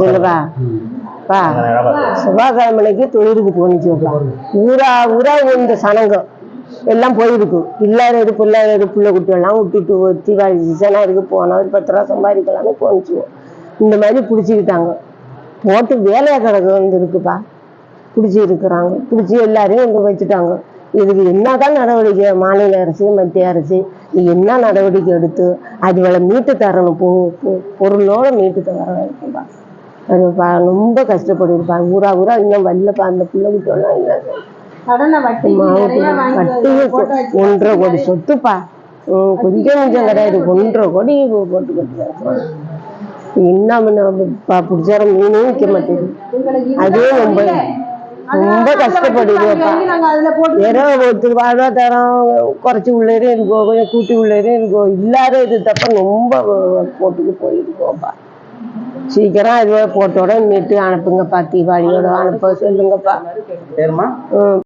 இல்லப்பா செவ்வாய்க்கிழமைக்கு தொழிலுக்கு போனிச்சுப்பா. ஊரா ஊரா இந்த சனங்கம் எல்லாம் போயிருக்கு. இல்லாத பிள்ளையாரு பிள்ளை குட்டியெல்லாம் விட்டுட்டு தீபாவளி சீசனாக இருக்கு போனால் ஒரு 10 ரூபா சம்பாதிக்கலாம்னு போனிச்சுவோம். இந்த மாதிரி பிடிச்சிக்கிட்டாங்க. போட்டு வேலையை கிடக்கு வந்து இருக்குப்பா. பிடிச்சி இருக்கிறாங்க. பிடிச்சி எல்லாரையும் வந்து வச்சுட்டாங்க. இதுக்கு என்னதான் நடவடிக்கை மாநில அரசு மத்திய அரசு என்ன நடவடிக்கை எடுத்து அதுகளை மீட்டு தரணும். பொருளோட மீட்டு தர இருக்குப்பா. அதுப்பா ரொம்ப கஷ்டப்படுதுப்பா. ஊரா ஊரா இன்னும் வரலப்பா. அந்த பிள்ளை குட்டியெல்லாம் இல்லை. வட்டியும் 1.5 கோடி சொத்துப்பா. கொஞ்சம் கிடையாது. 1.5 கோடி போட்டு கட்டுறாங்க. என்ன பிடிச்சார மீனும் விற்க மாட்டேங்குது. அதுவும் ரொம்ப கஷ்டப்படுதுப்பா. வேற வாழ்வாதாரம் குறைச்சி உள்ளே இருக்கோ, கொஞ்சம் கூட்டி உள்ளே இருக்கோ, இல்லாத இது தப்ப ரொம்ப போட்டுக்கு போயிருக்கோப்பா. சீக்கிரம் அது போட்டோட மீட்டு அனுப்புங்கப்பா. தீபாவளியோட அனுப்ப சொல்லுங்கப்பா.